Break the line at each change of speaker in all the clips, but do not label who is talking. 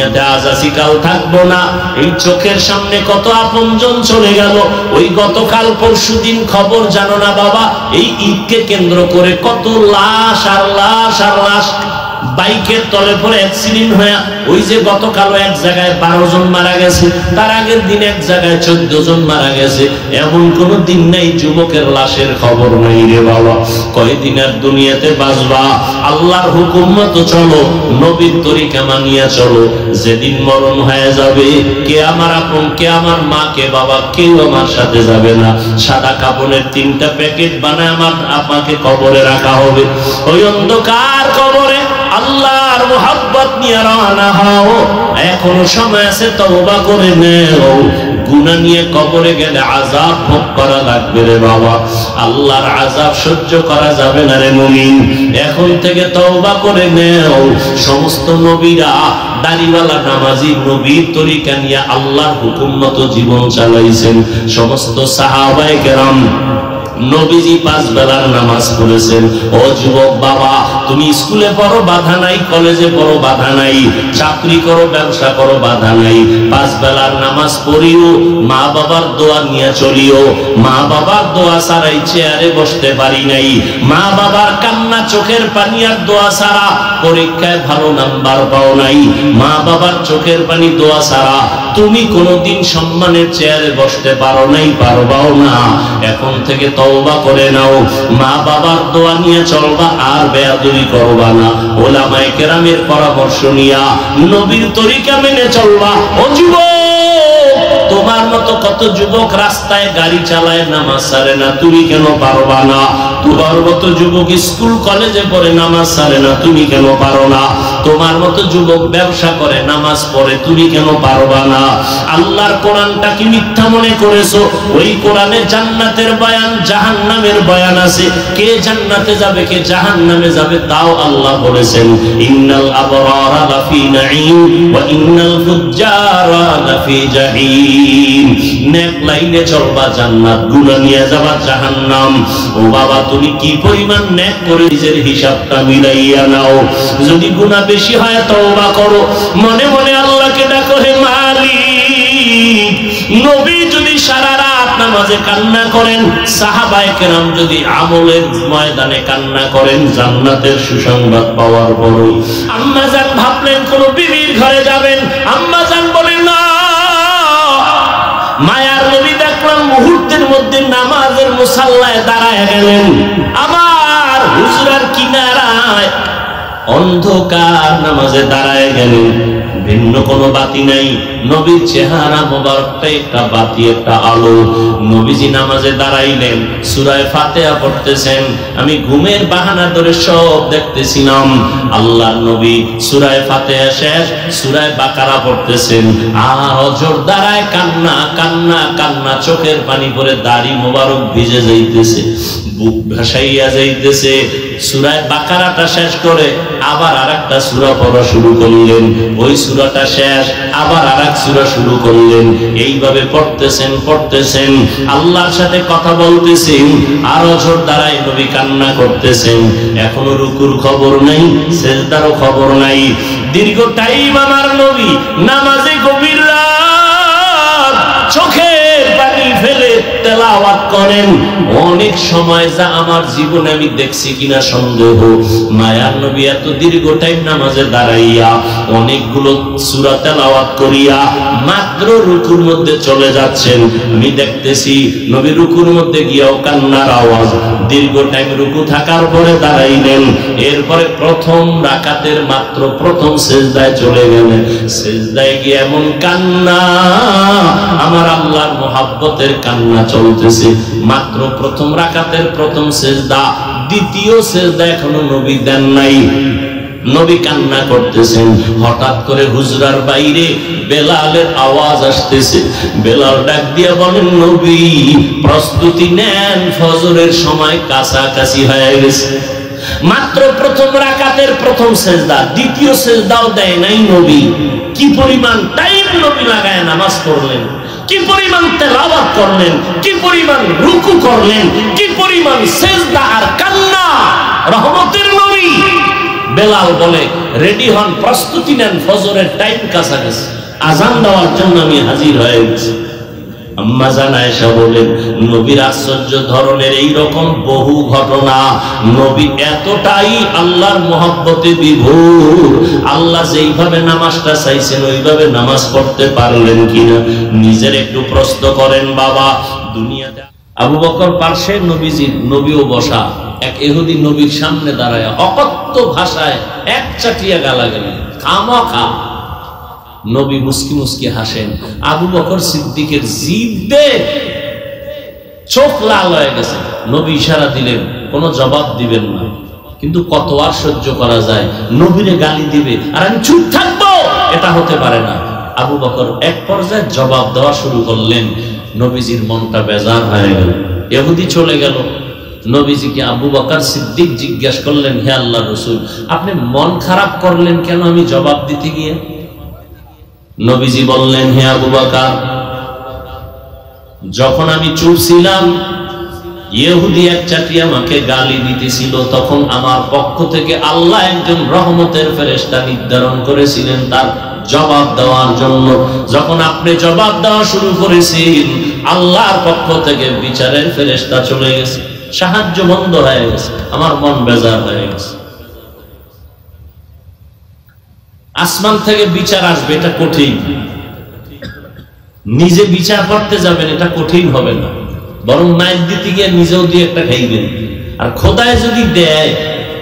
দুনিয়াতে আজ আছি কাল থাকবো না। এই চোখের সামনে কত আপনজন চলে গেল। ওই গতকাল পরশুদিন খবর জানো না বাবা, এই ঈদকে কেন্দ্র করে কত লাশ আর লাশ আর লাশ বাইকের তলে পড়ে অ্যাক্সিডেন্ট হয়ে, ওই যে গতকালও এক জায়গায় 12 জন মারা গেছে, তার আগের দিন এক জায়গায় 14 জন মারা গেছে। এমন কোন দিন নাই যুবকের লাশের খবর নাই রে বাবা। কয়দিন আর দুনিয়াতে বাঁচবা? আল্লাহর হুকুম মতো চলো, নবীর তরিকা মানিয়া চলো। যেদিন মরণ হয়ে যাবে, কে আমার আপন, কে আমার মা, কে বাবা, কেউ আমার সাথে যাবে না। সাদা কাপড়ের 3টা প্যাকেট বানায় আমার আপনাকে কবরে রাখা হবে। ওই অন্ধকার কবরে আল্লাহর মুহাব্বত নিয়ে রওনা হও। এখনো সময় আছে, তওবা করে নেও। গুনাহ নিয়ে কবরে গেলে আযাব ভোগ করা লাগবে রে বাবা। আল্লাহর আযাব সহ্য করা যাবে না রে মুমিন। এখন থেকে তওবা করে নেও। সমস্ত নবীরা দাড়িওয়ালা নামাজি নবীর তরিকা নিয়ে আল্লাহর হুকুম মতো জীবন চালাইছেন। সমস্ত সাহাবায়ে কেরাম নবীজি 5 বেলার নামাজ পড়েছেন। ও যুবক বাবা, তুমি স্কুলে পড়ো বাধা নাই, কলেজে পড়ো বাধা নাই, চাকরি করো, ব্যবসা করো বাধা নাই, 5 বেলার নামাজ পড়িও, মা বাবার দোয়া নিয়ে চলিও। মা বাবার দোয়া ছাড়াই চেয়ারে বসতে পারি নাই, মা বাবার কান্না চোখের পানি আর দোয়া ছাড়া পরীক্ষায় ভালো নাম্বার পাও নাই, মা বাবার চোখের পানি দোয়া ছাড়া তুমি কোনোদিন সম্মানের চেয়ারে বসতে পারো নাই, পারবাও না। এখন থেকে তওবা করে নাও, মা বাবার দোয়া নিয়ে চলবা, আর বেয়াদবি করবা না। ওলামায়ে কেরামের পরামর্শ নিয়া নবীর তরিকা মেনে চলবা। ও যুবক, তোমার মতো কত যুবক রাস্তায় গাড়ি চালায়, নামাজ ছাড়ে না, তুমি কেন পারবা না? তোমার মতো যুবক স্কুল কলেজে পড়ে, নামাজ ছাড়ে না, তুমি কেন পারো না? তোমার মতো যুবক ব্যবসা করে, নামাজ পড়ে, তুমি কেন পারবা না? আল্লাহর কোরআনটা কি মিথ্যা মনে করেছো? ওই কোরআনে জান্নাতের বয়ান, জাহান্নামের বয়ান আছে। কে জান্নাতে যাবে, কে জাহান্নামে যাবে তাও আল্লাহ বলেছেন। ইন্নাল আবরারা লাফি নাঈম ওয়া ইন্নাল ফুজ্জারা লাফি জাহিম। নেক লাইনে চলবা জান্নাত, গুনাহ নিয়ে যাবা জাহান্নাম। ও বাবা, তুমি কি পরিমাণ নেক করে নিজের হিসাবটা মিলাইয়া নাও। যদি গুনাহ বেশি হয় তওবা করো, মনে মনে আল্লাহকে ডাকো, হে মালিক। নবী যদি সারা রাত নামাজে কান্না করেন, সাহাবায়ে কেরাম যদি আমলের ময়দানে কান্না করেন, জান্নাতের সুসংবাদ পাওয়ার পরই আম্মা জান ভাবলেন কোন বিবির ঘরে যাবেন, আম্মা জান বলেন না। মায়ার নবী দেখলাম মুহূর্তের মধ্যে নামাজের মুসাল্লায় দাঁড়ায় গেলেন। আমার হুজরার কিনারায় অন্ধকার নামাজে দাঁড়ায় গেলেন, ভিন্ন কোনো বাতি নাই, নবীর চেহারা মোবারকটা একটা বাতি, একটা আলো। নবীজি নামাজে দাঁড়াইলেন, সূরা ফাতিহা পড়তেছেন। আমি ঘুমের বাহানা ধরে সব দেখতেছিলাম। আল্লাহর নবী সূরা ফাতিহা শেষ, সূরা বাকারা পড়তেছেন। আর অজর দাঁড়ায় কান্না কান্না কান্না, চোখের পানি পড়ে দাড়ি মোবারক ভিজে যাইতেছে, বুক ভাসাইয়া যাইতেছে। সূরা বাকারাটা শেষ করে আবার আরেকটা সূরা পড়া শুরু করলেন। ওই সূরাটা শেষ, আবার আরেক সূরা শুরু করলেন। এইভাবে পড়তেছেন পড়তেছেন, আল্লাহর সাথে কথা বলতেছেন, আর অঝর দ্বারাই নবী কান্না করতেছেন। এখনো রুকুর খবর নাই, সিজদারও খবর নাই। দীর্ঘ টাইম আমার নবী নামাজে গভীর রাত চোখের পানি ফেলে তেলাওয়াত করেন। অনেক সময় যা আমার জীবনে আমি দেখছি কিনা সন্দেহ। মায়ার নবী এত দীর্ঘ টাইম নামাজে দাঁড়াইয়া অনেকগুলো সূরা তেলাওয়াত করিয়া মাত্র রুকুর মধ্যে চলে যাচ্ছেন। আমি দেখতেছি নবী রুকুর মধ্যে গিয়াও কান্নার আওয়াজ। দীর্ঘ টাইম রুকু থাকার পরে দাঁড়াইলেন। এরপরে প্রথম রাকাতের মাত্র প্রথম সিজদায় চলে গেলেন। সিজদায় গিয়ে এমন কান্না, আমার আল্লাহর মুহাব্বতের কান্না চলতেছে। মাত্র প্রথম রাকাতের প্রথম সিজদা, দ্বিতীয় সিজদা এখনো নবী দেন নাই। নবী কান্না করতেছেন। হঠাৎ করে হুজরার বাইরে বেলালের আওয়াজ আসতেছে। বেলাল ডাক দিয়ে বলেন, নবী প্রস্তুতি নেন, ফজরের সময় কাছাকাছি হয়ে গেছে। মাত্র প্রথম রাকাতের প্রথম সিজদা, দ্বিতীয় সিজদাও দেয় নাই নবী। কি পরিমাণ টাইম নবী লাগায় নামাজ পড়লেন, কি পরিমাণ তেলাওয়াত করলেন, কি পরিমাণ রুকু করলেন, কি পরিমাণ সিজদা আর কান্না। রহমতের নবী বেলাল বলে, রেডি হন, প্রস্তুতি নেন, ফজরের টাইম কাছাকাছি, আজান দেওয়ার জন্য আমি হাজির হয়ে গেছি। আম্মা জান আয়েশা বলেন, নবীর আশ্চর্য ধরনের এই রকম বহু ঘটনা। নবী এতটাই আল্লাহর মহব্বতে বিভোর, আল্লাহ যেইভাবে নামাজটা চাইছেন ওইভাবে নামাজ পড়তে পারলেন কিনা নিজের একটু প্রশ্ন করেন বাবা। দুনিয়াতে আবু বকর পার্শ্বে নবীজির, নবীও বসা, এক ইহুদি নবীর সামনে দাঁড়ায় অকথ্য ভাষায় এক চাটিয়া গালাগালি, খামাখা। নবী মুস্কি মুস্কি হাসেন। আবু বকর সিদ্দিকের জিভে চোখ লাল হয়ে গেছে। নবী ইশারা দিলেন, কোনো জবাব দিবেন না। কিন্তু কত আর সহ্য করা যায়, নবীরে গালি দিবে আর আমি চুপ থাকবো, এটা হতে পারে না। আবু বকর এক পর্যায়ে জবাব দেওয়া শুরু করলেন। নবীজির মনটা বেজার হয়ে গেল। ইহুদি চলে গেল। নবীজিকে আবু বকর সিদ্দিক জিজ্ঞাসা করলেন, হে আল্লাহর রাসূল, আপনি মন খারাপ করলেন কেন আমি জবাব দিতে গিয়ে? নবীজি বললেন, হে আবু বকর, যখন আমি চুপ ছিলাম ইহুদি এক চাটি আমাকে গালি দিতেছিল, তখন আমার পক্ষ থেকে আল্লাহ একজন রহমতের ফেরেশতা নির্ধারণ করেছিলেন তার জবাব দেওয়ার জন্য। যখন আপনি জবাব দেওয়া শুরু করেছেন আল্লাহর পক্ষ থেকে বিচারের ফেরেশতা চলে গেছে, সাহায্য বন্ধ হয়ে গেছে, আমার মন বেজার হয়ে গেছে। আসমান থেকে বিচার আসবে, এটা কঠিন। নিজে বিচার করতে যাবেন, এটা কঠিন হবে না, বরং মাইক দিতে গিয়ে নিজেও দিয়ে একটা খাইবেন। আর খোদায় যদি দেয়,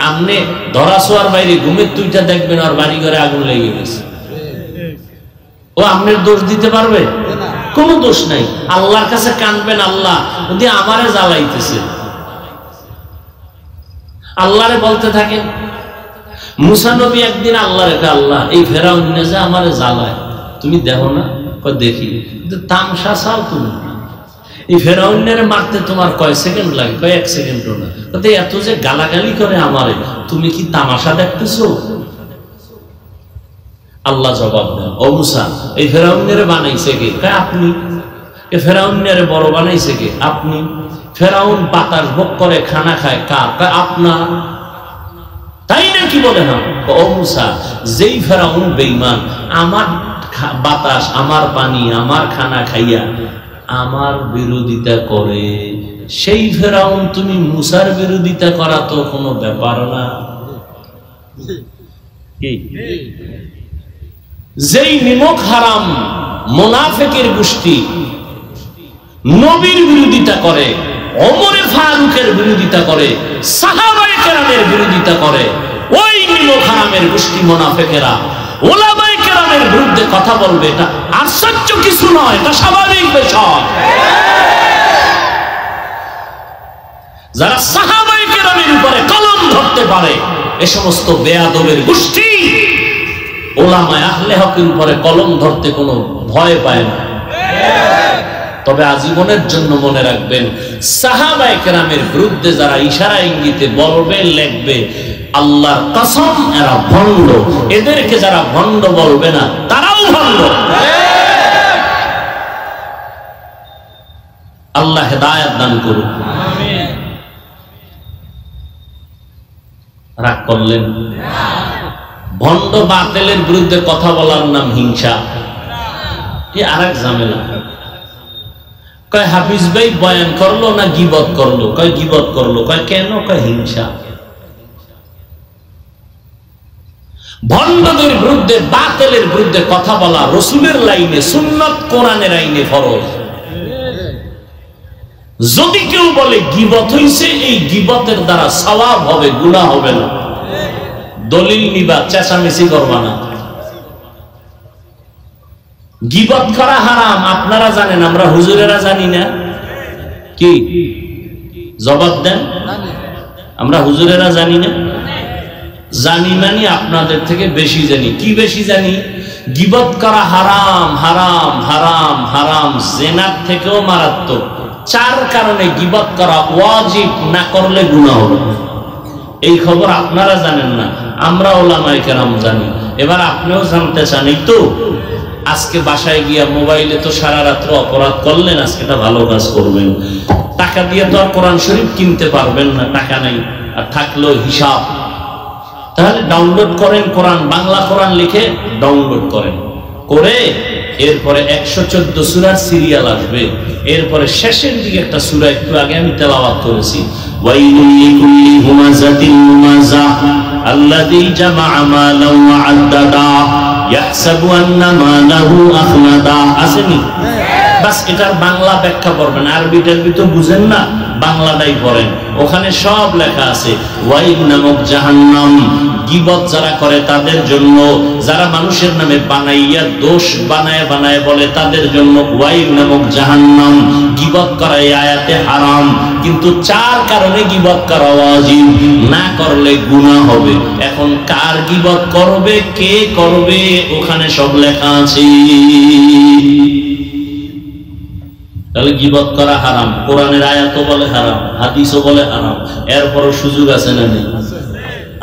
আপনি ধরা ছোঁয়ার বাইরে ঘুমের তুইটা দেখবেন আর বাড়ি ঘরে আগুন লেগে গেছে, ও আপনার দোষ দিতে পারবে? কোনো দোষ নাই। আল্লাহর কাছে কাঁদবেন, আল্লাহ যদি আমারে জ্বালাইতেছে, আল্লাহরে বলতে থাকেন। মুসা নবী একদিন আল্লাহরে, আল্লাহ এই ফেরাউন যে আমারে জ্বালায়, তুমি দেখো না? দেখি। তামসা চাও তুমি? এই ফেরাউনের মারতে তোমার কয় সেকেন্ড লাগে? কয় এক সেকেন্ডও না। এত যে গালাগালি করে আমারে, তুমি কি তামাশা দেখতেছো? আল্লাহ জবাব দেন, ও মুসা, এই ফেরাউনের বানাইছে কে? কয় আপনি। এ ফেরাউনের বড় বানাইছে কে? আপনি। ফেরাউন বাতাস ভোগ করে খানা খায় কার? কয় আপনার। তাই নাকি? বলে না। ও মুসা, যেই ফেরাউন বেঈমান, আমার বাতাস, আমার পানি, আমার খানা খাইয়া আমার বিরোধিতা করে, সেই ফেরাউন তুমি মুসার বিরোধিতা করা তো কোনো ব্যাপার না। যেই নিমক হারাম মুনাফিকের গোষ্ঠী নবীর বিরোধিতা করে, ওমরে ফারুকের বিরোধিতা করে, সাহাবায়ে কেরামের বিরোধিতা করে, ওই নিমক হারামের গোষ্ঠী মুনাফিকেরা উলামায়ে কেরামের বিরুদ্ধে কথা বলবে, এটা আশ্চর্য কিছু নয়, এটা স্বাভাবিক বিষয়। যারা সাহাবায়ে কেরামের উপরে কলম ধরতে পারে, এ সমস্ত বেয়াদবের গোষ্ঠী উলামায়ে আহলে হকের উপরে কলম ধরতে কোনো ভয় পায় না। তবে আজীবনের জন্য মনে রাখবেন, সাহাবায়ে কেরামের বিরুদ্ধে যারা ইশারা ইঙ্গিতে বলবে, লিখবে, আল্লাহর কসম এরা ভণ্ড। এদেরকে যারা ভণ্ড বলবে না, তারাও ভণ্ড। আল্লাহ হেদায়েত দান করুন। রাগ করলেন? ভণ্ড বাতিলের বিরুদ্ধে কথা বলার নাম হিংসা। এ আরেক ঝামেলা। কয় হাফিজ ভাই বয়ান করলো না গীবত করলো? কয় গীবত করলো। কয় কেন? কয় হিংসা। ভণ্ডদের বিরুদ্ধে, বাতিলের বিরুদ্ধে কথা বলা রাসূলের লাইনে, সুন্নাত কোরআনের আইনে ফরজ। যদি কেউ বলে গীবত হইছে, এই গীবতের দ্বারা সওয়াব হবে, গুনাহ হবে না। দলিল নিবা, চেঁচামেচি করবা না। গীবত করা হারাম, আপনারা জানেন, আমরা হুজুরেরা জানি না। কি জবাব দেন? আমরা হুজুরেরা জানি না? জানি মানে আপনাদের থেকে বেশি জানি। কি বেশি জানি? গীবত করা হারাম, হারাম, হারাম, হারাম, জিনার থেকেও মারাত্মক। 4 কারণে গীবত করা ওয়াজিব, না করলে গুনাহ হবে। এই খবর আপনারা জানেন না, আমরা উলামায়ে কেরাম জানি। এবার আপনিও জানতে চান, এই তো আজকে বাসায় গিয়া মোবাইলে তো সারা রাত্র অপরাধ করলেন, আজকে একটা ভালো কাজ করবেন। টাকা দিয়ে তো আর কোরআন শরীফ কিনতে পারবেন না, টাকা নাই, আর থাকলেও হিসাব। তাহলে ডাউনলোড করেন কোরআন, বাংলা কোরআন লিখে ডাউনলোড করেন, করে এরপরে 114 সূরার সিরিয়াল আসবে, এরপরে শেষের দিকে একটা সূরা একটু আগে আমি তেলাওয়াত করেছি, ওয়াইলুল লিকুল্লি হুমাযাতিল লুমাযা আল্লাযী জামা'a মালান ওয়া আদ্দাদা ইয়াহসাবু আন্না মালাহু আখলাদা। আসেনি? বাস এটার বাংলা ব্যাখ্যা করবেন, আরবি টারবি তো বুঝেন না, বাংলাটাই পড়েন, ওখানে সব লেখা আছে। ওয়াইল নামক জাহান্নাম, গীবত যারা করে তাদের জন্য, যারা মানুষের নামে বানাইয়া দোষ বানায় বানায় বলে তাদের জন্য ওয়াইল নামক জাহান্নাম। গীবত করা এই আয়াতে হারাম, কিন্তু 4 কারণে গীবত করা ওয়াজিব, না করলে গুনাহ হবে। এখন কার গীবত করবে, কে করবে, ওখানে সব লেখা আছে। তাহলে গীবত করা হারাম, কোরআনের আয়াতও বলে হারাম, হাদিসও বলে হারাম, এরপরও সুযোগ আছে না নেই?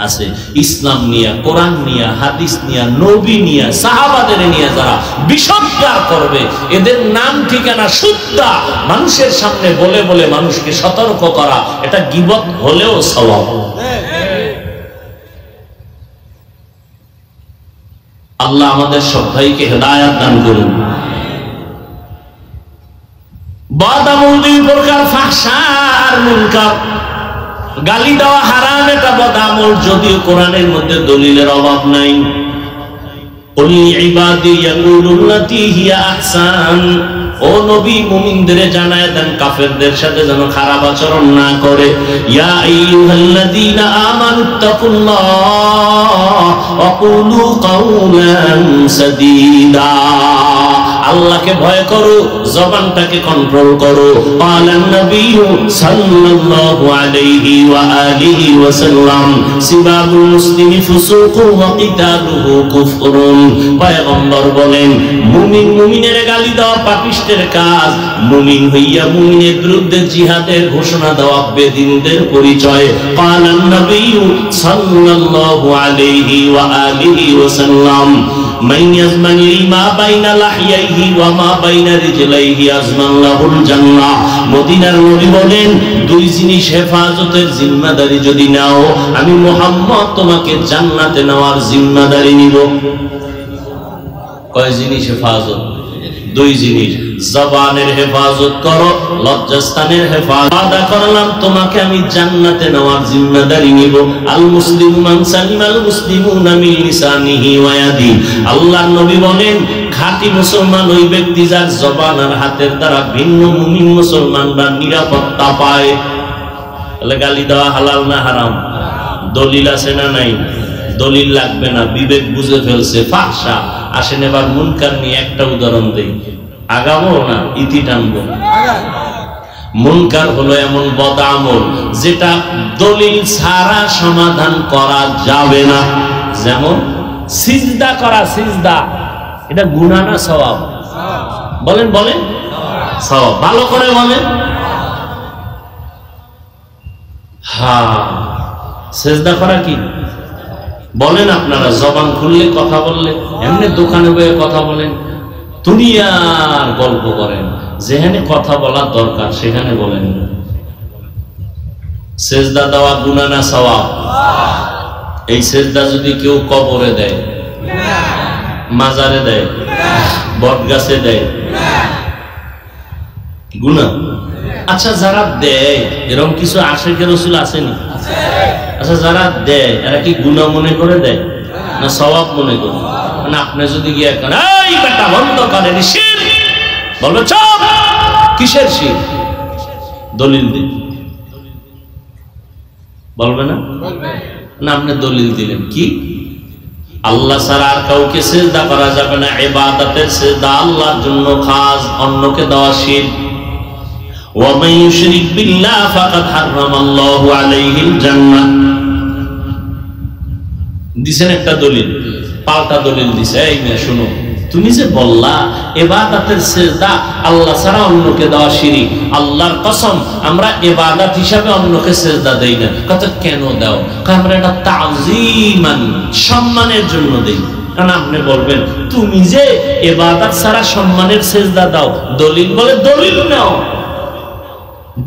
আছে। ইসলাম নিয়ে, কোরআন নিয়ে, হাদিস নিয়ে, নবী নিয়ে, সাহাবাদের নিয়ে যারা বিষোদ্গার করবে, এদের নাম ঠিকানা শুদ্ধা মানুষের সামনে বলে বলে মানুষকে সতর্ক করা, এটা গীবত হলেও সওয়াব। আল্লাহ আমাদের সবাইকে হেদায়েত দান করুন। বদামল 2 প্রকার, ফাহশা আর মুনকার। গালি দেওয়া হারাম, এটা বদামল, যদিও কোরআনের মধ্যে দলিলের অভাব নাই। কুল ইবাদি ইয়াকুলুল্লাতী হিয়া আহসান, ও নবী মুমিনদের জানায় দেন কাফেরদের সাথে যেন খারাপ আচরণ না করে। ইয়া আইয়ুহাল্লাযীনা আমানুত্তাকুল্লাহ ওয়া কুলু কাওলান সাদীদা, আল্লাহকে ভয় করো, জবানটাকে কন্ট্রোল করো। ক্বালান নবিয়্যু সাল্লাল্লাহু আলাইহি ওয়া আলিহি ওয়াসাল্লাম সিবাবুল মুসলিমি ফুসুকু ওয়া কিতালুহু কুফরুন, পয়গম্বর বলেন মুমিন মুমিনের গালি দেওয়া পাপিষ্টের কাজ, মুমিন হইয়া মুমিনের বিরুদ্ধে জিহাদের ঘোষণা দেওয়া বেদিনদের পরিচয়। ক্বালান নবিয়্যু সাল্লাল্লাহু আলাইহি ওয়া আলিহি ওয়াসাল্লাম মান ইয়াজমান লিমা বাইনা লাহইয়াইহি ওয়া মা বাইনা রিজলাইহি আজমান লাহুল জান্নাহ। মদিনার নবী বলেন 2 জিনিস হেফাজতের জিম্মাদারি যদি নাও, আমি মুহাম্মদ তোমাকে জান্নাতে নেওয়ার জিম্মাদারি নিব। কয় জিনিস হেফাজত? 2 জিনিস। জবানের হেফাজত করো, লজ্জাস্থানের হেফাজত আদা করলাম, তোমাকে আমি জান্নাতে নেওয়ার জিম্মাদারি নিব। আল মুসলিমু মান সালিমাল মুসলিমুনা মিন লিসানিহি ওয়া ইয়াদি। আল্লাহর নবী বলেন খাঁটি মুসলমান ওই ব্যক্তি যার জবান আর হাতের দ্বারা ভিন্ন মুমিন মুসলমানরা নিরাপত্তা পায়। তাহলে গালি দেওয়া হালাল না হারাম? দলিল আছে না নাই? দলিল লাগবে না, বিবেক বুঝে ফেলছে ফাহশা। আসেন এবার মুনকার নিয়ে একটা উদাহরণ দেই, আগাবো না ইতি টানবো। মুনকার হলো এমন বদআমল যেটা দলিল ছাড়া সমাধান করা যাবে না। যেমন সিজদা করা, সিজদা এটা গুনাহ না সওয়াব? বলেন বলেন, সওয়াব। ভালো করে বলেন। হ্যাঁ, সিজদা করা কি বলেন আপনারা? জবান খুললে কথা বললে, এমনি দোকানে বসে কথা বলেন, দুনিয়ার গল্প করেন, যেখানে কথা বলার দরকার সেখানে বলেন। সেজদা দেওয়া গুনাহ না সওয়াব? এই সেজদা যদি কেউ কবরে দেয়, মাজারে দেয়, বটগাছে দেয়, গুনাহ। আচ্ছা যারা দেয়, এরকম কিছু আশিকে রাসূল আসেনি? আচ্ছা যারা দেয় এরা কি গুনাহ মনে করে দেয় না সওয়াব মনে করে? না আপনি যদি গিয়ে এখন এই বেটা বন্ধ করেন শিরক বলবে, চুপ, কিসের শিরক? দলিল দিন। বলবে না? না আপনি দলিল দিলেন কি? আল্লাহ ছাড়া আর কাউকে সিজদা করা যাবে না, ইবাদতের সিজদা আল্লাহর জন্য খাস, অন্যকে দেওয়া শিরক। ওয়া মান ইউশরিক বিল্লাহ ফাকাদ হারামাল্লাহু আলাইহিল জান্নাহ। দিছেন একটা দলিল, পাল্টা দলিল দিছে। এই মেয়ে শুনো, তুমি যে বললা ইবাদতের সিজদা আল্লাহ ছাড়া অন্যকে দেওয়া শিরক, আল্লাহর কসম আমরা ইবাদত হিসাবে অন্যকে সিজদা দেই না। কত কেন দাও? আমরা এটা তাযীমান, সম্মানের জন্য দেই। কারণ আপনি বলবেন তুমি যে ইবাদত ছাড়া সম্মানের সিজদা দাও, দলিল বলে দলিল নাও,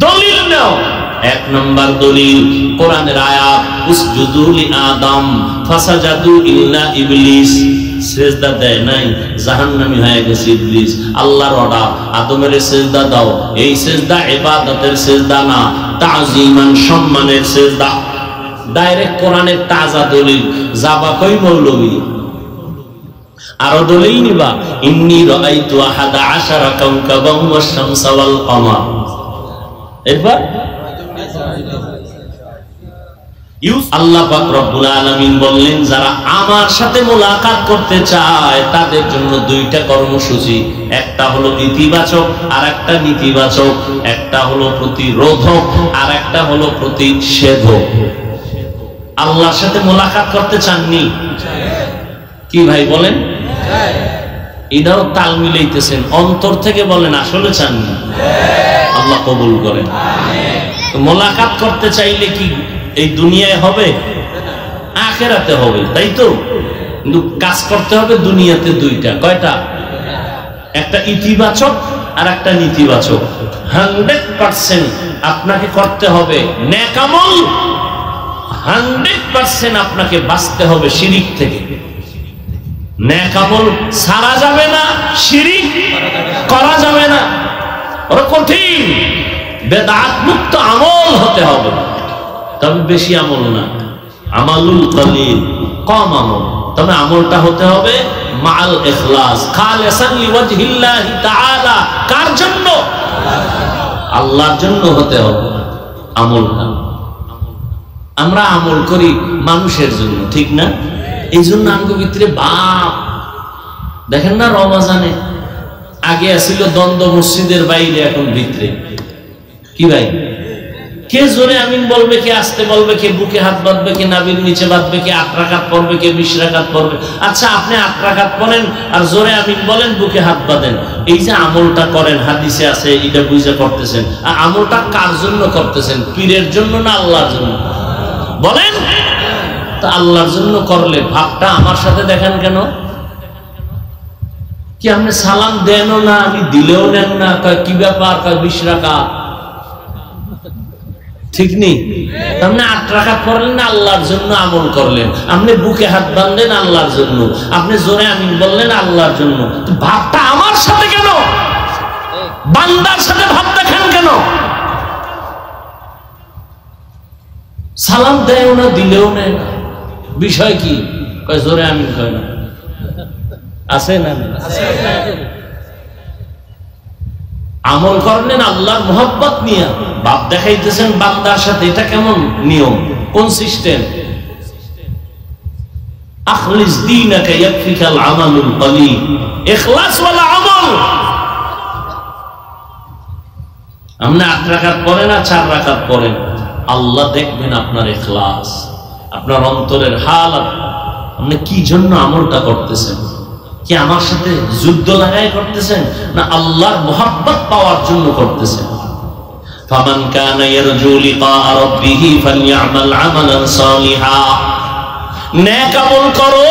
দলিল নাও। এক নম্বর দলিল কোরআনের আয়াত উসজুদু লি আদম ফাসাজাদু ইল্লা ইবলিস, সিজদা দেয় নাই, জাহান্নামী হয়ে গেছে ইবলিস। আল্লাহর অর্ডার আদমের সিজদা দাও। এই সিজদা ইবাদতের সিজদা না, তাজিমান সম্মানের সিজদা। ডাইরেক্ট কোরআনের তাজা দলিল। যাবা কই মৌলবী, আরো দলিল নিবা, ইন্নী রাআইতু আহাদা আশারা কাওকাবান ওয়াশ শামসা ওয়াল কমার। এরপর আল্লাহ পাক রব্বুল আলামিন বললেন, যারা আমার সাথে মোলাকাত করতে চায় তাদের জন্য দুইটা কর্মসূচি, একটা হলো ইতিবাচক আর একটা নেতিবাচক, একটা হলো প্রতিরোধক আর একটা হলো প্রতিষেধক। আল্লাহর সাথে মোলাকাত করতে চাননি কি ভাই বলেন? এটাও তাল মিলাইতেছেন, অন্তর থেকে বলেন আসলে চাননি? আল্লাহ কবুল করেন। মোলাকাত করতে চাইলে কি এই দুনিয়ায় হবে? আখিরাতে হবে, তাই তো? কিন্তু কাজ করতে হবে দুনিয়াতে দুইটা। কয়টা? একটা ইতিবাচক আর একটা নেতিবাচক। 100% আপনাকে করতে হবে নেক আমল, 100% আপনাকে বাঁচতে হবে শিরিক থেকে। নেক আমল ছাড়া যাবে না, শিরিক করা যাবে না। ওরা কঠিন, বেদাত মুক্ত আমল হতে হবে, তবে বেশি আমল না। আমালুল কলিল, কম আমল, তবে আমলটা হতে হবে মাল ইখলাস, খালিসান লিওয়াজহিল্লাহি তাআলা। কার জন্য? আল্লাহর জন্য হতে হবে আমলটা। আমরা আমল করি মানুষের জন্য, ঠিক না? এই জন্য আমাদের ভিতরে বাপ দেখেন না, রমজানে আগে আসিল দ্বন্দ্ব মসজিদের বাইরে, এখন ভিতরে কি ভাই? কে জোরে আমিন বলবে, কে আসতে বলবে, কে বুকে হাত বাঁধবে, কে নাভির নিচে বাঁধবে, কে 8 রাকাত পড়বে, কে 20 রাকাত পড়বে। আচ্ছা, আপনি 8 রাকাত পড়েন আর জোরে আমিন বলেন, বুকে হাত বাঁধেন। এই যে আমলটা করেন, হাদিসে আছে, এটা বুঝে করতেছেন। আর আমলটা কার জন্য করতেছেন? পীরের জন্য না আল্লাহর জন্য? বলেন তো। আল্লাহর জন্য করলে ভাবটা আমার সাথে দেখেন কেন? কি আপনি সালাম দেনও না, আমি দিলেও নেন না, কি ব্যাপার? 20 রাকাত, ঠিক নেই? আপনি 8 রাকাত পড়লেন না, আল্লাহর জন্য আমল করলেন। আপনি বুকে হাত বাঁধলেন আল্লাহর জন্য, আপনি জোরে আমিন বললেন আল্লাহর জন্য। ভাবটা আমার সাথে কেন? বান্দার সাথে ভাব দেখেন কেন? সালাম দেয়ও না, দিলেও নেই, বিষয় কি? জোরে আমিন কয় না, আছে না? আমল করলেন আল্লাহর মোহাব্বত নিয়ে, বাপ দেখাইতেছেন বান্দার সাথে। এটা কেমন নিয়ম? কোন সিস্টেম? আখলিস দীনাকা ইয়াকফিকাল আমালুল কলিল, ইখলাস ওয়ালা আমল। আপনি 8 রাকাত পড়েন না 4 রাকাত পড়েন, আল্লাহ দেখবেন আপনার ইখলাস, আপনার অন্তরের হালত। আপনি কি জন্য আমলটা করতেছেন? কি আমার সাথে যুদ্ধ লাগাই করতেছেন, না আল্লাহর মোহাব্বত পাওয়ার জন্য করতেছেন? ফামান কানা ইয়ারজু লিকা রাব্বিহি ফালইআমাল আমালান সালিহা। নেক আমল করো,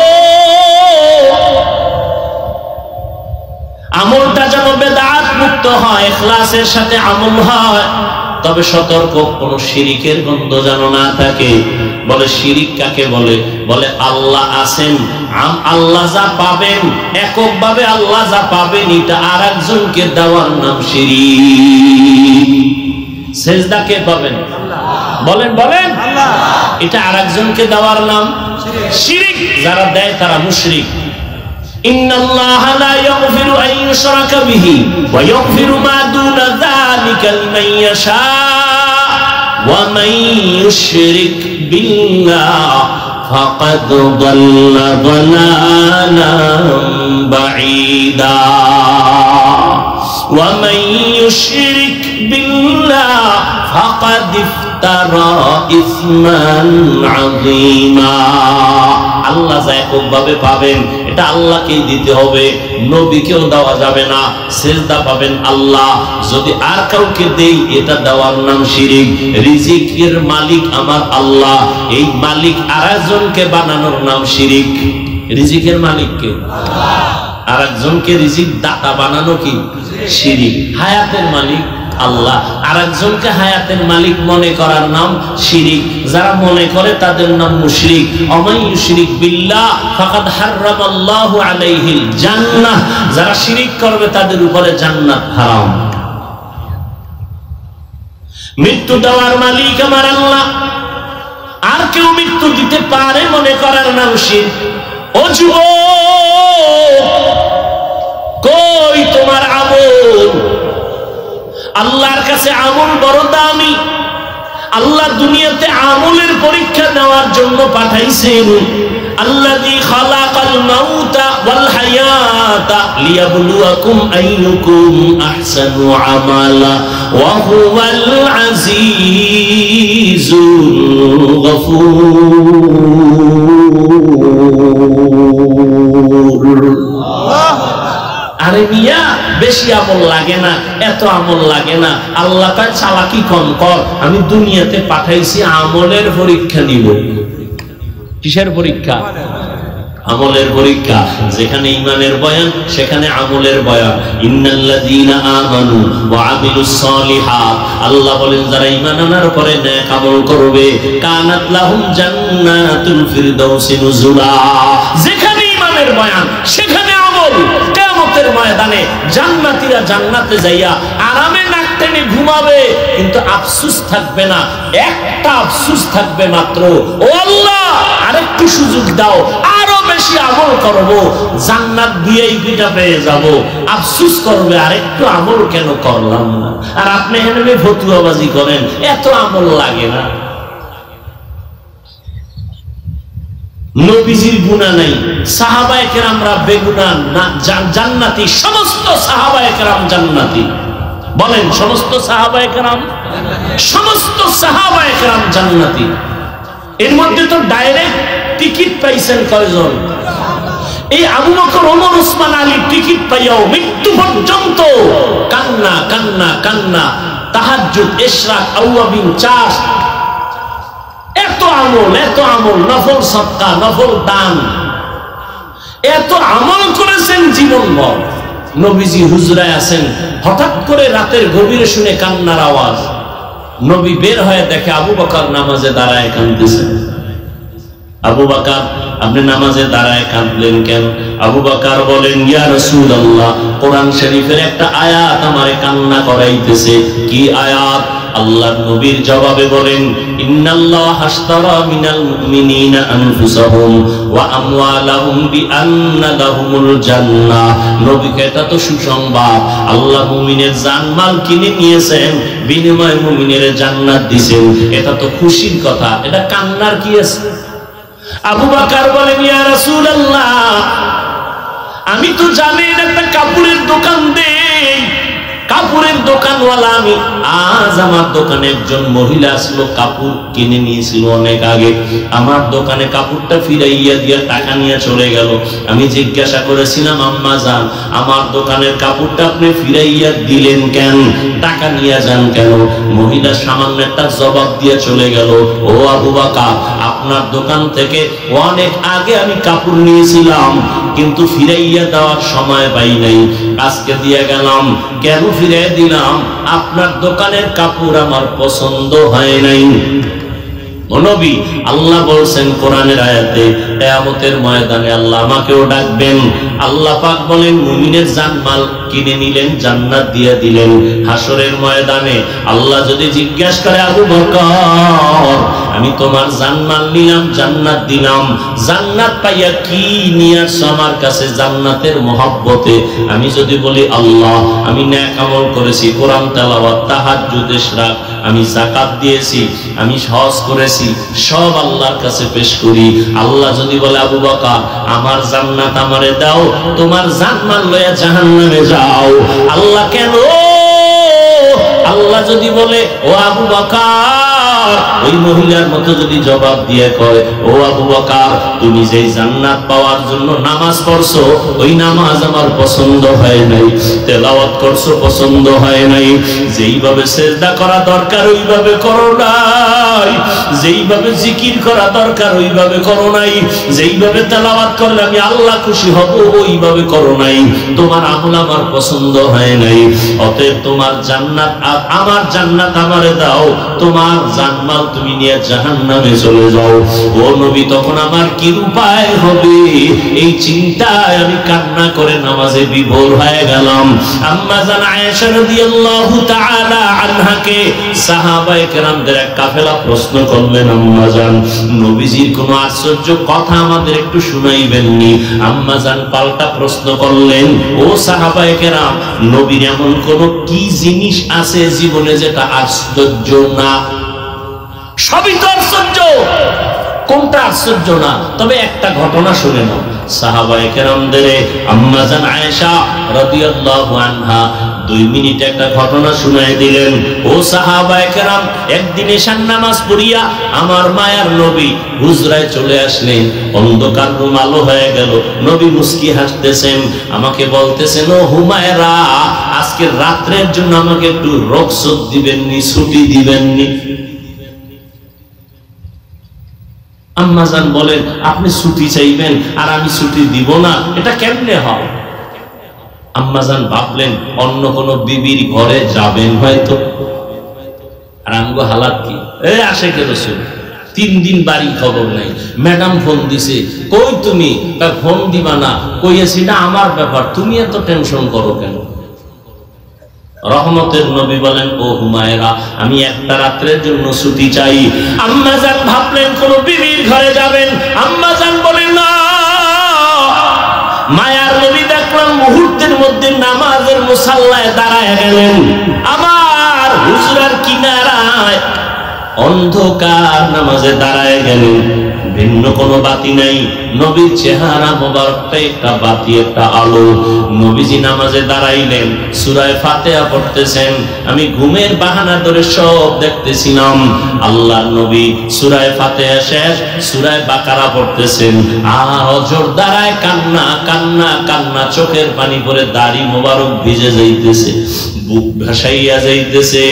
আমলটা যেন বেদাত মুক্ত হয়, ইখলাসের সাথে আমল হয়। তবে সতর্ক, কোন শিরিকের গন্ধ যেন না থাকে। বলে শিরিক কাকে বলে? বলে আল্লাহ আছেন, আল্লাহ যা পাবেন, এককভাবে আল্লাহ যা পাবেন, এটা আর একজনকে দেওয়ার নাম শিরিক। সেজদা কে পাবেন? বলেন বলেন। এটা আর একজনকে দেওয়ার নাম শিরিক। যারা দেয় তারা মুশরিক। ইন্নাল্লাহা লা ইয়াগফিরু আন ইউশরাকা বিহি ওয়া ইয়াগফিরু মা দুনা যালিকা লিমান ইয়াশা ওয়া মান ইউশরিক বিল্লাহ ফাকাদ দাল্লা দালালান বাঈদা। ওয়া মান ইউশরিক বিল্লাহ ফাকাদ ইফতারা ইসমান আযীমা। আল্লাহ যা এককভাবে পাবেন, এটা আল্লাহকেই দিতে হবে, নবীকেও দেওয়া যাবে না। সিজদা পাবেন আল্লাহ, যদি আর কাউকে দেই এটা দেওয়ার নাম শিরিক। রিজিকের মালিক আমার আল্লাহ, এই মালিক আরেকজনকে বানানোর নাম শিরিক। রিজিকের মালিককে আল্লাহ, আরেকজনকে রিজিক দাতা বানানো কি শিরিক। হায়াতের মালিক আল্লাহ। আরেকজনকে হায়াতের মালিক মনে করার নাম শিরিক। যারা মনে করে তাদের নাম মুশরিক। ওমাই ইউশরিক বিল্লাহ ফাকাদ হারামাল্লাহু আলাইহিল জান্নাহ। যারা শিরিক করবে তাদের উপরে জান্নাত হারাম। মৃত্যু দেওয়ার মালিক আমার আল্লাহ, আর কেউ মৃত্যু দিতে পারে মনে করার নাম শিরক। ও যুবক, কই তোমার আমল? আল্লাহর কাছে আমল বড় দামি। আল্লাহ দুনিয়াতে আমলের পরীক্ষা নেওয়ার জন্য পাঠাইছেন। আল্লাযী খালাকাল মাউতা ওয়াল হায়াতা লিয়াবলুয়াকুম আইয়ুকুম আহসানু আমালা ওয়া হুয়াল আজিজুল গফুর। আরে মিয়া, বেশি আমল লাগে না, এত আমল লাগে না। আল্লাহ তার চালাকি কম কর, আমি দুনিয়াতে পাঠাইছি আমলের পরীক্ষা নিব। কিসের পরীক্ষা? আমলের পরীক্ষা। যেখানে ঈমানের বয়ান সেখানে আমলের বয়ান। ইন্নাল্লাযীনা আমানু ওয়া আমিলুস সালিহাত, আল্লাহ বলেন যারা ঈমান আনার পরে নেক আমল করবে, কানাত লাহুম জান্নাতুল ফিরদাউসি নুজুলা। যেখানে ঈমানের বয়ান সেখানে আমল। কিয়ামতের ময়দানে জান্নাতীরা জান্নাতে যাইয়া আরামে নাক টেনে ঘুমাবে, কিন্তু আফসোস থাকবে না। একটা আফসোস থাকবে মাত্র, ও আল্লাহ আরেকটু সুযোগ দাও, আরো বেশি আমল করব, জান্নাত দিয়েই দুইটা পেয়ে যাব। আফসোস করবে আরেকটু আমল কেন করলাম না। আর আপনি এখানে ফতুয়াবাজি করেন, এত আমল লাগে না। নবীজির গুনাহ নাই, সাহাবায়ে কেরামরা বেগুনাহ না, জান্নাতি। সমস্ত সাহাবায়ে কেরাম জান্নাতি। বলেন সমস্ত সাহাবায়ে কেরাম? সমস্ত সাহাবায়ে কেরাম জান্নাতি। এর মধ্যে তো ডাইরেক্ট টিকিট পাইছেন কয়জন? এই আবু বকর, ওমর, ওসমান, আলী টিকিট পাইয়াও মৃত্যু পর্যন্ত কান্না কান্না কান্না, তাহাজ্জুদ, ইশরাক, আওয়াবিন, চাষ, এত আমল, এত আমল, নফল সদকা, নফল দান, এত আমল করেছেন জীবনভর। নবীজি হুজরায় আছেন, হঠাৎ করে রাতের গভীরে শুনে কান্নার আওয়াজ। নবী বের হয়ে দেখে আবু বকর নামাজে দাঁড়ায় কাঁদতেছেন। আবু বকর, আপনি নামাজে দাঁড়ায় কাঁদলেন কেন? আবু বকর বলেন, ইয়া রাসূলুল্লাহ, কোরআন শরীফের একটা আয়াত আমারে কান্না করাইতেছে। কি আয়াত? আল্লাহর নবীর জবাবে বলেন, ইন্নাল্লাহা আশতারা মিনাল মুমিনিনা আনফুসাহুম ওয়া আমওয়ালাহুম বিআন্না লাহুমুল জান্নাহ। নবীকে এটা তো সুসংবাদ, আল্লাহ মুমিনের জানমাল কিনে নিয়েছেন, বিনিময়ে মুমিনের জান্নাত দিবেন। এটা তো খুশির কথা, এটা কান্নার কি আছে? আবু বকর বলেন, ইয়া রাসূলুল্লাহ, আমি তো জানি একটা কাপড়ের দোকান দেই, কাপড়ের দোকানওয়ালা আমি। আজ আমার দোকানে একজন মহিলা আসলো, কাপড় কিনে নিয়েছিল অনেক আগে। আমার দোকানে কাপড়টা ফিরাইয়া দিয়া টাকা নিয়ে চলে গেল। আমি জিজ্ঞাসা করেছিলাম, আম্মা জান, আমার দোকানের কাপড়টা আপনি ফিরাইয়া দিলেন কেন? টাকা নিয়ে যান কেন? মহিলা সামান্য একটা জবাব দিয়ে চলে গেল, ও আবু বকর, আপনার দোকান থেকে অনেক আগে আমি কাপড় নিয়েছিলাম, কিন্তু ফিরাইয়া দেওয়ার সময় পাই নাই, আজকে দিয়ে গেলাম। কেন ফিরে দিলাম? আপনার দোকানের কাপড় আমার পছন্দ হয় নাই। ও নবী, আল্লাহ বলছেন কোরআনের আয়াতে, কিয়ামতের ময়দানে আল্লাহ আমাকেও ডাকবেন। আল্লাহ পাক বলেন, মুমিনের জানমাল কিনে নিলেন, জান্নাত দিয়ে দিলেন। হাসরের ময়দানে আল্লাহ যদি জিজ্ঞাসা করে, আবু বকর, আমি তোমার জানমাল নিলাম, জান্নাত দিলাম, জান্নাত পাইয়া কি নিয়ে আসছো আমার কাছে জান্নাতের মহব্বতে? আমি যদি বলি, আল্লাহ আমি নেক আমল করেছি, কোরআন তেলাওয়াত, তাহাজ্জুদ, ইশরাক, আমি যাকাত দিয়েছি, আমি হজ করেছি, সব আল্লাহর কাছে পেশ করি। আল্লাহ যদি বলে, আবু বকর আমার জান্নাত আমারে দাও, তোমার জানমাল লইয়া জাহান্নামে যাও। আল্লাহ কেন? আল্লাহ যদি বলে, ও আবু বকর ওই মহিলার মতো যদি জবাব দিয়ে কয়, ও আবু বকর, তুমি যেই জান্নাত পাওয়ার জন্য নামাজ পড়ছো, ওই নামাজ আমার পছন্দ হয় নাই, তেলাওয়াত করছো পছন্দ হয় নাই, যেইভাবে সিজদা করা দরকার ওইভাবে করো নাই, যেইভাবে জিকির করা দরকার ওইভাবে করো নাই, যেইভাবে তেলাওয়াত করলে আমি আল্লাহ খুশি হব ওইভাবে করো নাই, তোমার আমল আমার পছন্দ হয় নাই, অতএব তোমার জান্নাত আমার জান্নাত আমারে দাও, তোমার জানমাল তুমি নিয়ে জাহান্নামে চলে যাও। ও নবী, তখন আমার কি উপায় হবে? এই চিন্তায় আমি কান্না করে নামাজে বিভোর হয়ে গেলাম। আম্মা জান আয়েশা রাদিয়াল্লাহু তাআলা আনহাকে সাহাবায়ে কেরামদের এক কাফেলা প্রশ্ন করলেন, আম্মা জান, নবীজির কোনো আশ্চর্য কথা আমাদের একটু শুনাইবেননি? আম্মা জান পাল্টা প্রশ্ন করলেন, ও সাহাবায়ে কেরাম, নবীর এমন কোন কি জিনিস আছে জীবনে যেটা আশ্চর্য না? সবই তো আশ্চর্য, কোনটা আশ্চর্য না? তবে একটা ঘটনা শুনে নাও। সাহাবায়ে কেরামদের আম্মা জান আয়েশা রাদিয়াল্লাহু আনহা 2 মিনিটে একটা ঘটনা শুনাই দিলেন। ও সাহাবায়ে কেরাম, একদিন এশার নামাজ পড়িয়া আমার মায়ার নবী হুজরায় চলে আসলেন। অন্ধকার রুম আলো হয়ে গেল। নবী মুস্কি হাসতেছেন, আমাকে বলতেছেন, ও হুমায়রা, আজকে রাত্রের জন্য আমাকে একটু রুখসত দিবেননি, ছুটি দিবেননি? আম্মাজান বলেন, আপনি ছুটি চাইবেন আর আমি ছুটি দিব না, এটা কেমনে হয়? আম্মাজান ভাবলেন অন্য কোন বিবির ঘরে যাবেন হয়তো। আর আমগো হালাত কি? আশেকে রাসূল 3 দিন বাড়ি খবর নাই। ম্যাডাম ফোন দিছে, কই তুমি? ফোন দিবা না, কইয়াছি না আমার ব্যাপার, তুমি এত টেনশন করো কেন? রহমতের নবী বলেন, ও হুমায়রা, আমি একটা রাত্রের জন্য ছুটি চাই। আম্মাজান ভাবলেন কোন বিবির ঘরে যাবেন। আম্মাজান বলেন, না। মায়ার নবী দেখলাম মুহূর্তের মধ্যে নামাজের মুসাল্লায় দাঁড়ায় গেলেন। আমার হুজরার কিনারায় অন্ধকার নামাজে দাঁড়ায় গেলেন। ভিন্ন কোনো বাতি নাই, নবীর চেহারা মোবারকটা একটা বাতি, একটা আলো। নবীজি নামাজে দাঁড়াইলেন, সূরা ফাতিহা পড়তেছেন। আমি ঘুমের বাহানা ধরে সব দেখতেছিলাম। আল্লাহর নবী সূরা ফাতিহা শেষ, সূরা বাকারা পড়তেছেন। আর অজর দাঁড়ায় কান্না কান্না কান্না, চোখের পানি পড়ে দাড়ি মোবারক ভিজে যাইতেছে, বুক ভাসাইয়া যাইতেছে।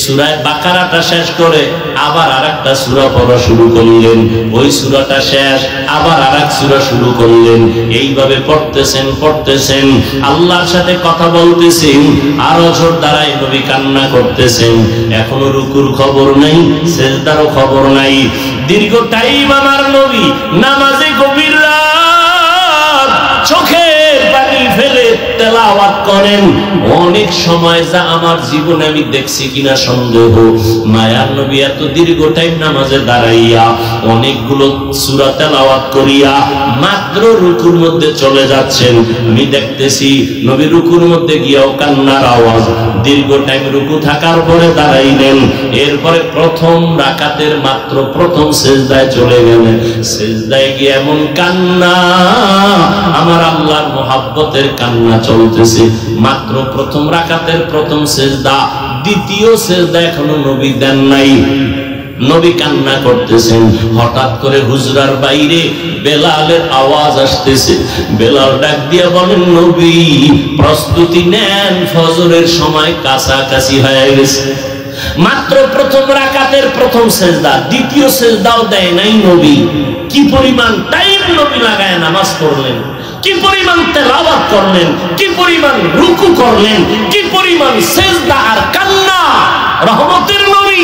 সূরা বাকারাটা শেষ করে আবার আরেকটা সূরা পড়া শুরু করলেন। ওই সূরাটা শেষ, আবার আরেক সূরা শুরু করলেন। এইভাবে পড়তেছেন পড়তেছেন, আল্লাহর সাথে কথা বলতেছেন। আর অঝর দ্বারাই নবী কান্না করতেছেন। এখনো রুকুর খবর নাই, সিজদারও খবর নাই। দীর্ঘ টাইম আমার নবী নামাজে গভীর রাত চোখের পানি ফেলে তেলাওয়াত করেন। অনেক সময় যা আমার জীবনে আমি দেখছি কিনা সন্দেহ। মায়ার নবী এত দীর্ঘ টাইম নামাজে দাঁড়াইয়া অনেকগুলো সূরা তেলাওয়াত করিয়া মাত্র রুকুর মধ্যে চলে যাচ্ছেন। আমি দেখতেছি নবী রুকুর মধ্যে গিয়াও কান্নার আওয়াজ। দীর্ঘ টাইম রুকু থাকার পরে দাঁড়াইলেন। এরপরে প্রথম রাকাতের মাত্র প্রথম সিজদায় চলে গেলেন। সিজদায় গিয়ে এমন কান্না, আমার আল্লাহর মুহাব্বতের কান্না চলতেছে। মাত্র প্রথম রাকাতের প্রথম সিজদা, দ্বিতীয় সিজদা এখনো নবী দেন নাই। নবী কান্না করতেছেন। হঠাৎ করে হুজরার বাইরে বেলালের আওয়াজ আসতেছে। বেলাল ডাক দিয়া বলেন, নবী প্রস্তুতি নেন, ফজরের সময় কাছাকাছি হয়ে গেছে। মাত্র প্রথম রাকাতের প্রথম সিজদা, দ্বিতীয় সিজদাও দেয় নাই নবী। কি পরিমাণ টাইম নবী লাগায় নামাজ পড়লেন, কি পরিমাণ তেলাওয়াত করলেন, কি পরিমাণ রুকু করলেন, কি পরিমাণ সিজদা আর কান্না। রহমতের নবী।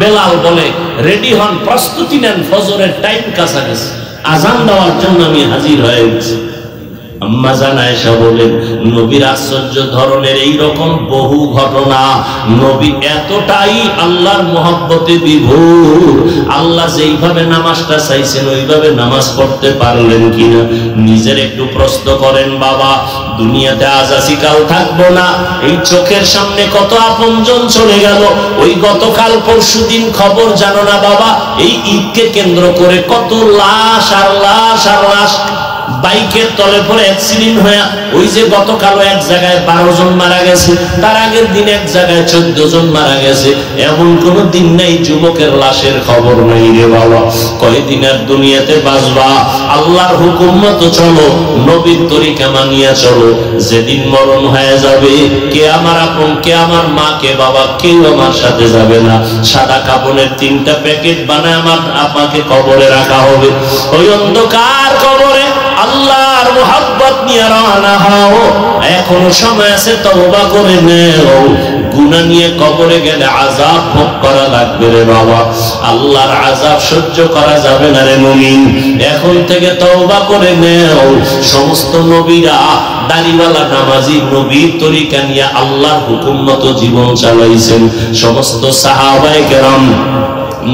বেলাল বলে, রেডি হন, প্রস্তুতি নেন, ফজরের টাইম কাছাকাছি, আজান দেওয়ার জন্য আমি হাজির হয়ে গেছি। আম্মা জান আয়েশা বলেন, নবীর আশ্চর্য ধরনের এই রকম বহু ঘটনা। নবী এতটাই আল্লাহর মহব্বতে বিভোর, আল্লাহ যেইভাবে নামাজটা চাইছেন ওইভাবে নামাজ পড়তে পারলেন কিনা নিজের একটু প্রশ্ন করেন। বাবা, দুনিয়াতে আজ আছি কাল থাকবো না। এই চোখের সামনে কত আপনজন চলে গেল। ওই গতকাল পরশুদিন খবর জানো না বাবা? এই ঈদকে কেন্দ্র করে কত লাশ আর লাশ আর লাশ বাইকের তলে পড়ে অ্যাক্সিডেন্ট হয়ে ওই যে গতকাল এক জায়গায় 12 জন মারা গেছে, তার আগের দিন এক জায়গায় 14 জন মারা গেছে, এমন কোন দিন নাই যুবকের লাশের খবর নাই রে বাবা। কয়দিন আর দুনিয়াতে বাঁচবা? আল্লাহর হুকুম মতো চলো, নবীর তরিকা মানিয়া চলো। যেদিন মরণ হয়ে যাবে, কে আমার আপন, কে আমার মা, কে বাবা, কেউ আমার সাথে যাবে না। সাদা কাপড়ের 3টা প্যাকেট বানায় আমার আপনাকে কবরে রাখা হবে। ওই অন্ধকার কবরে আল্লাহর মুহাব্বত নিয়ে রওনা হও। এখনো সময় আছে, তওবা করে নেও। গুনাহ নিয়ে কবরে গেলে আযাব ভোগ করা লাগবে রে বাবা। আল্লাহর আযাব সহ্য করা যাবে না রে মুমিন। এখন থেকে তওবা করে নেও। সমস্ত নবীরা দাড়িওয়ালা নামাজি নবীর তরিকা নিয়ে আল্লাহর হুকুম মতো জীবন চালাইছেন। সমস্ত সাহাবায়ে কেরাম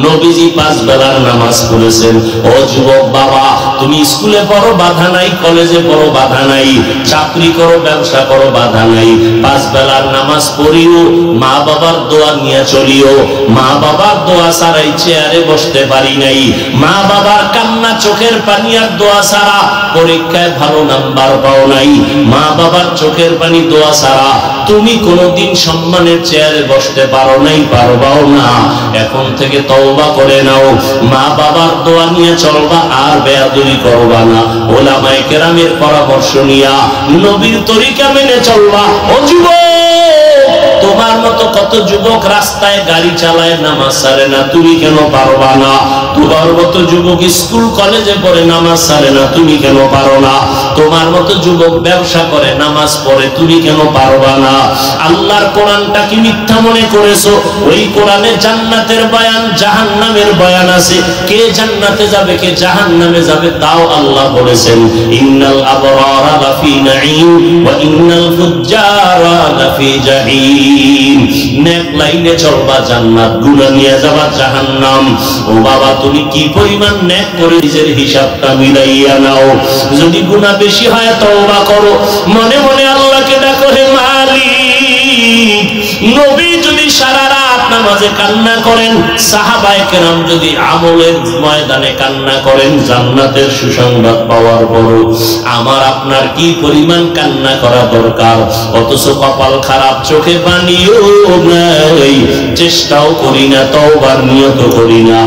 নবীজি 5 বেলার নামাজ পড়েছেন। ও যুবক বাবা, তুমি স্কুলে পড়ো বাধা নাই, কলেজে পড়ো বাধা নাই, চাকরি করো, ব্যবসা করো বাধা নাই, 5 বেলার নামাজ পড়িও, মা বাবার দোয়া নিয়ে চলিও। মা বাবার দোয়া ছাড়াই চেয়ারে বসতে পারি নাই, মা বাবার কান্না চোখের পানি আর দোয়া ছাড়া পরীক্ষায় ভালো নাম্বার পাও নাই, মা বাবার চোখের পানি দোয়া ছাড়া তুমি কোনোদিন সম্মানের চেয়ারে বসতে পারো নাই, পারবাও না। এখন থেকে তওবা করে নাও, মা বাবার দোয়া নিয়ে চলবা, আর বেয়াদবি করবা না। ওলামায়ে কেরামের পরামর্শ নিয়া নবীর তরিকা মেনে চলবা। ও যুবক, তোমার মতো কত যুবক রাস্তায় গাড়ি চালায়, নামাজ ছাড়ে না, তুমি কেন পারবা না? তোমার মতো যুবক স্কুল কলেজে পড়ে, নামাজ ছাড়ে না, তুমি কেন পারো না? তোমার মতো যুবক ব্যবসা করে, নামাজ পড়ে, তুমি কেন পারবা না? আল্লাহর কোরআনটা কি মিথ্যা মনে করেছো? ওই কোরআনে জান্নাতের বয়ান, জাহান্নামের বয়ান আছে। কে জান্নাতে যাবে, কে জাহান্নামে যাবে তাও আল্লাহ বলেছেন। ইন্নাল আবরারা লাফি নাঈম ওয়া ইন্নাল ফুজ্জারা লাফি জাহিম। নেক লাইনে চলবা জান্নাত, গুনাহ নিয়ে যাবা জাহান্নাম। ও বাবা, তুমি কি পরিমাণ নেক করে নিজের হিসাবটা মিলাইয়া নাও। যদি গুনাহ বেশি হয় তওবা করো, মনে মনে আল্লাহকে ডাকো, হে মালিক। নবী যদি সারা রাত নামাজে কান্না করেন, সাহাবায়ে কেরাম যদি আমলের ময়দানে কান্না করেন জান্নাতের সুসংবাদ পাওয়ার পর, আমার আপনার কি পরিমাণ কান্না করা দরকার। অথচ কপাল খারাপ, চোখে পানিও নাই, চেষ্টাও করি না, তওবার নিয়ত করি না।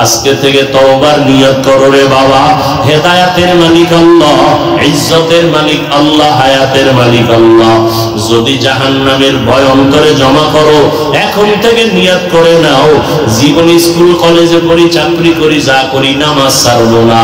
আজকে থেকে তওবার নিয়ত করো রে বাবা। হেদায়েতের মালিক আল্লাহ, ইজ্জতের মালিক আল্লাহ, হায়াতের মালিক আল্লাহ। যদি জাহান্নামের ভয় অন্তরে জমা করো, এখন থেকে নিয়ত করে নাও, জীবন স্কুল কলেজে পড়ি, চাকরি করি, যা করি, নামাজ ছাড়বো না।